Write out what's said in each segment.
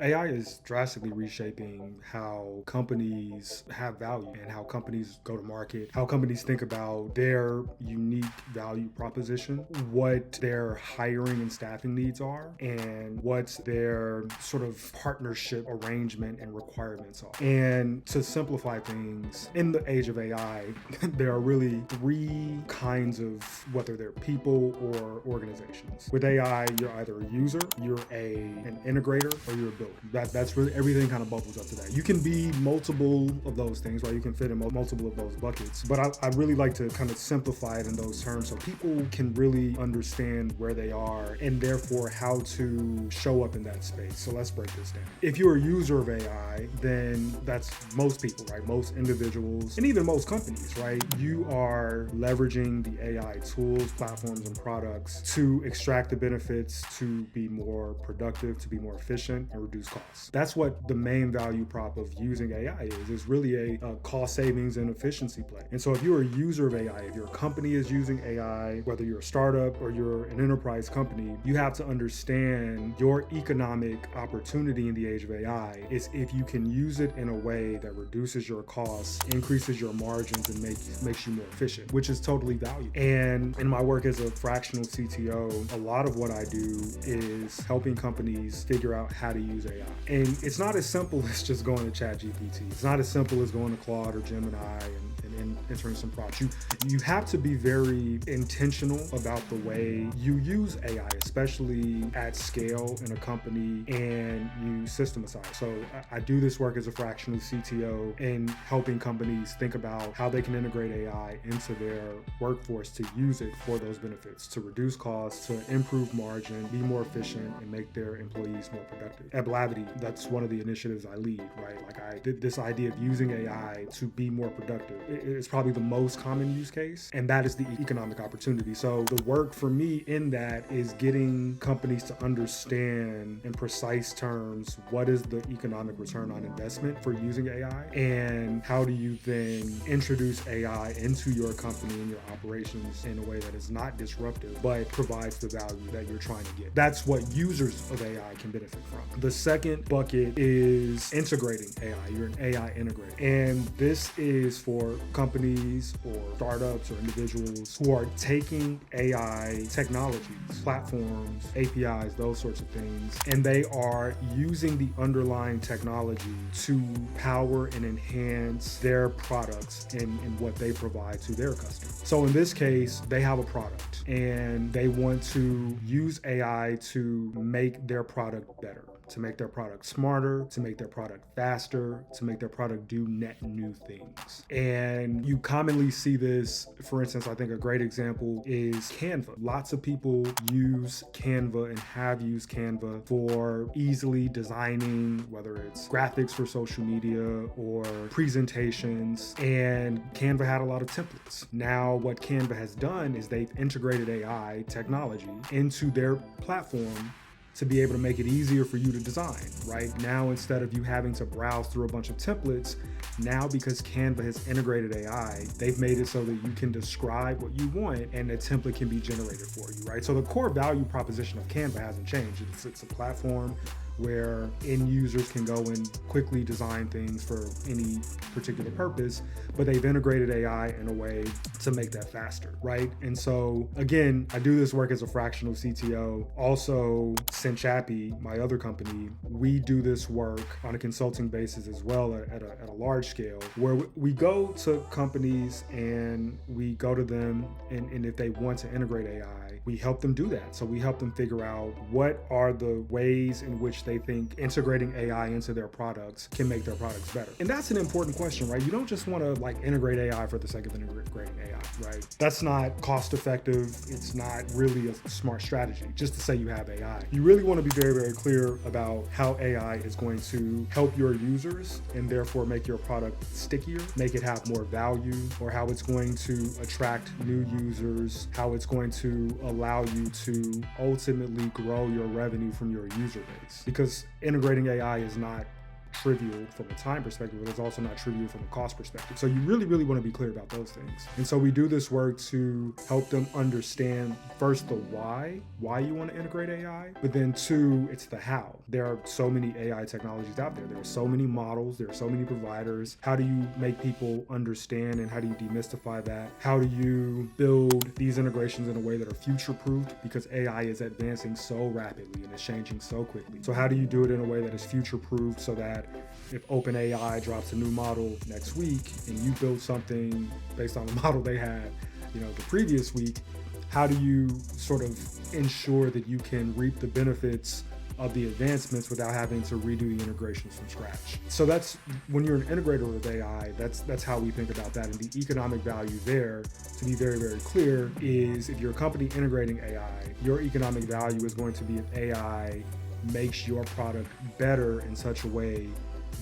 AI is drastically reshaping how companies have value and how companies go to market, how companies think about their unique value proposition, what their hiring and staffing needs are, and what their sort of partnership arrangement and requirements are. And to simplify things, in the age of AI, there are really three kinds of, whether they're people or organizations. With AI, you're either a user, you're an integrator, or you're a builder. That's really everything kind of bubbles up to that. You can be multiple of those things, right? You can fit in multiple of those buckets. But I really like to kind of simplify it in those terms so people can really understand where they are and therefore how to show up in that space. So let's break this down. If you're a user of AI, then that's most people, right? Most individuals and even most companies, right? You are leveraging the AI tools, platforms, and products to extract the benefits, to be more productive, to be more efficient, and reduce costs. That's what the main value prop of using AI is. It's really a cost savings and efficiency play. And so if you're a user of AI, if your company is using AI, whether you're a startup or you're an enterprise company, you have to understand your economic opportunity in the age of AI is if you can use it in a way that reduces your costs, increases your margins, and makes you more efficient, which is totally valuable. And in my work as a fractional CTO, a lot of what I do is helping companies figure out how to use AI. And it's not as simple as just going to ChatGPT. It's not as simple as going to Claude or Gemini and entering some prompts. You have to be very intentional about the way you use AI, especially at scale in a company, and you systematize. So I do this work as a fractional CTO in helping companies think about how they can integrate AI into their workforce to use it for those benefits, to reduce costs, to improve margin, be more efficient, and make their employees more productive. At Blavity, that's one of the initiatives I lead, right? Like I did this idea of using AI to be more productive. It's probably the most common use case, and that is the economic opportunity. So the work for me in that is getting companies to understand in precise terms what is the economic return on investment for using AI, and how do you then introduce AI into your company and your operations in a way that is not disruptive but provides the value that you're trying to get. That's what users of AI can benefit from. The second bucket is integrating AI. You're an AI integrator, and this is for companies or startups or individuals who are taking AI technologies, platforms, APIs, those sorts of things, and they are using the underlying technology to power and enhance their products and what they provide to their customers. So in this case, they have a product and they want to use AI to make their product better, to make their product smarter, to make their product faster, to make their product do net new things. And you commonly see this, for instance, I think a great example is Canva. Lots of people use Canva and have used Canva for easily designing, whether it's graphics for social media or presentations, and Canva had a lot of templates. Now what Canva has done is they've integrated AI technology into their platform to be able to make it easier for you to design, right? Now, instead of you having to browse through a bunch of templates, now because Canva has integrated AI, they've made it so that you can describe what you want and a template can be generated for you, right? So the core value proposition of Canva hasn't changed. It's a platform where end users can go and quickly design things for any particular purpose, but they've integrated AI in a way to make that faster, right? And so again, I do this work as a fractional CTO. Also, Cinchappy, my other company, we do this work on a consulting basis as well at a large scale, where we go to companies and we go to them, and if they want to integrate AI, we help them do that. So we help them figure out what are the ways in which they think integrating AI into their products can make their products better. And that's an important question, right? You don't just want to like integrate AI for the sake of integrating AI, right? That's not cost effective. It's not really a smart strategy just to say you have AI. You really want to be very, very clear about how AI is going to help your users and therefore make your product stickier, make it have more value, or how it's going to attract new users, how it's going to allow you to ultimately grow your revenue from your user base. Because integrating AI is not trivial from a time perspective, but it's also not trivial from a cost perspective. So you really, really want to be clear about those things. And so we do this work to help them understand first the why you want to integrate AI, but then two, it's the how. There are so many AI technologies out there. There are so many models. There are so many providers. How do you make people understand, and how do you demystify that? How do you build these integrations in a way that are future-proofed? Because AI is advancing so rapidly and it's changing so quickly. So how do you do it in a way that is future-proofed so that if OpenAI drops a new model next week and you build something based on the model they had, the previous week, how do you sort of ensure that you can reap the benefits of the advancements without having to redo the integrations from scratch? So that's when you're an integrator with AI, that's how we think about that. And the economic value there, to be very, very clear, is if you're a company integrating AI, your economic value is going to be if AI makes your product better in such a way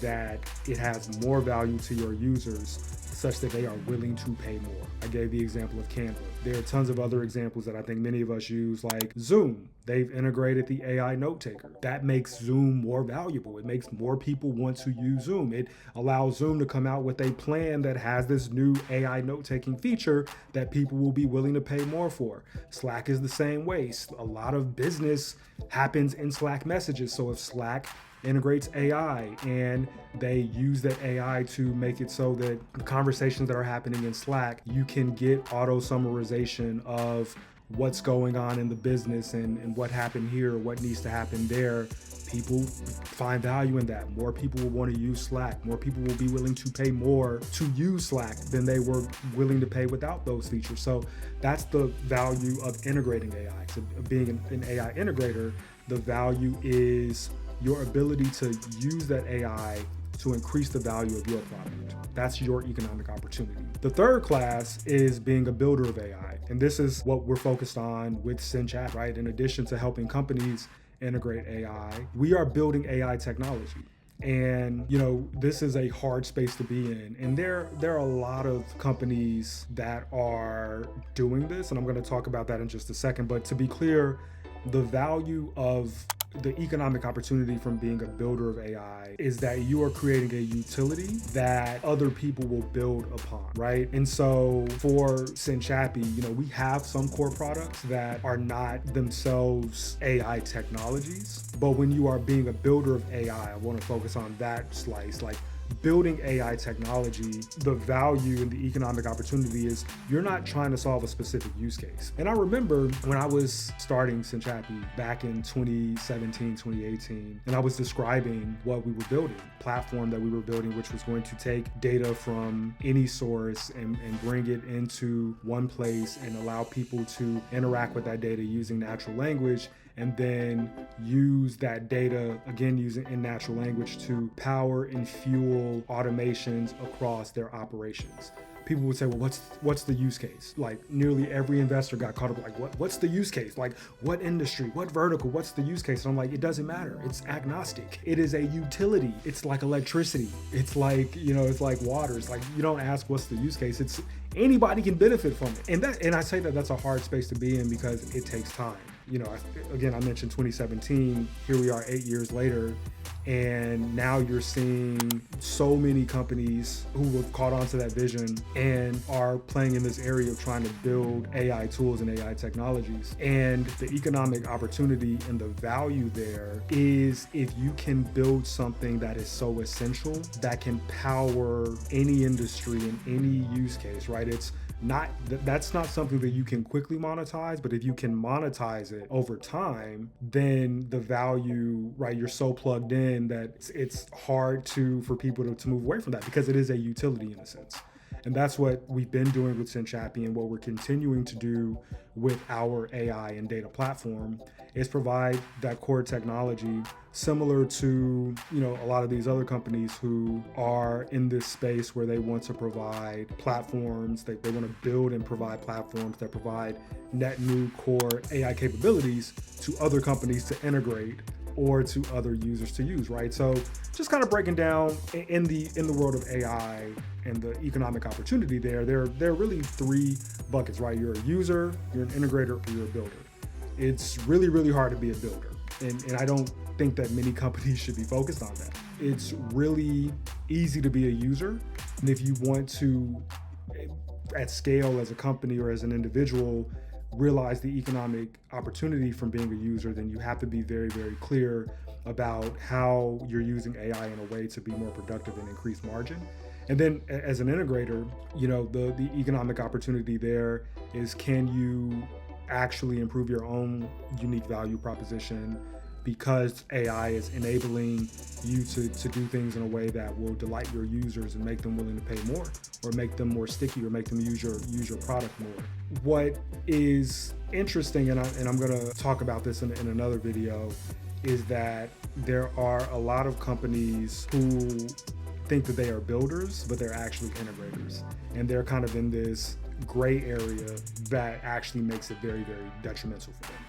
that it has more value to your users such that they are willing to pay more. I gave the example of Canva. There are tons of other examples that I think many of us use, like Zoom. They've integrated the AI note taker. That makes Zoom more valuable. It makes more people want to use Zoom. It allows Zoom to come out with a plan that has this new AI note-taking feature that people will be willing to pay more for. Slack is the same way. A lot of business happens in Slack messages. So if Slack integrates AI and they use that AI to make it so that the conversations that are happening in Slack, you can get auto summarization of what's going on in the business and what happened here, what needs to happen there. People find value in that. More people will want to use Slack. More people will be willing to pay more to use Slack than they were willing to pay without those features. So that's the value of integrating AI. So being an AI integrator, the value is your ability to use that AI to increase the value of your product. That's your economic opportunity. The third class is being a builder of AI. And this is what we're focused on with SynChat, right? In addition to helping companies integrate AI, we are building AI technology. And this is a hard space to be in. And there are a lot of companies that are doing this. And I'm going to talk about that in just a second. But to be clear, the value of the economic opportunity from being a builder of AI is that you are creating a utility that other people will build upon, right? And so for Synchappy, we have some core products that are not themselves AI technologies, but when you are being a builder of AI, I want to focus on that slice, like building AI technology, the value and the economic opportunity is you're not trying to solve a specific use case. And I remember when I was starting Synchappy back in 2017, 2018, and I was describing what we were building, platform that we were building, which was going to take data from any source and bring it into one place and allow people to interact with that data using natural language, and then use that data, again, using in natural language to power and fuel automations across their operations. People would say, well, what's the use case? Like nearly every investor got caught up like, what's the use case? Like what industry, what vertical, what's the use case? And I'm like, it doesn't matter. It's agnostic. It is a utility. It's like electricity. It's like, it's like water. It's like, you don't ask what's the use case. It's anybody can benefit from it. And I say that that's a hard space to be in because it takes time. Again, I mentioned 2017, here we are 8 years later, and now you're seeing so many companies who have caught on to that vision and are playing in this area of trying to build AI tools and AI technologies. And the economic opportunity and the value there is if you can build something that is so essential that can power any industry and any use case, right? That's not something that you can quickly monetize, but if you can monetize it over time, then the value, right, you're so plugged in that it's hard for people to move away from that because it is a utility in a sense. And that's what we've been doing with Synchappy, and what we're continuing to do with our AI and data platform is provide that core technology similar to, a lot of these other companies who are in this space where they want to provide platforms, they want to build and provide platforms that provide net new core AI capabilities to other companies to integrate or to other users to use, right? So just kind of breaking down in the world of AI and the economic opportunity there are really three buckets, right? You're a user, you're an integrator, or you're a builder. It's really, really hard to be a builder. And I don't think that many companies should be focused on that. it's really easy to be a user. And if you want to, at scale as a company or as an individual, realize the economic opportunity from being a user, then you have to be very, very clear about how you're using AI in a way to be more productive and increase margin. And then as an integrator, the economic opportunity there is, can you actually improve your own unique value proposition because AI is enabling you to do things in a way that will delight your users and make them willing to pay more, or make them more sticky, or make them use your product more. What is interesting, and I'm going to talk about this in another video, is that there are a lot of companies who think that they are builders, but they're actually integrators. And they're kind of in this gray area that actually makes it very, very detrimental for them.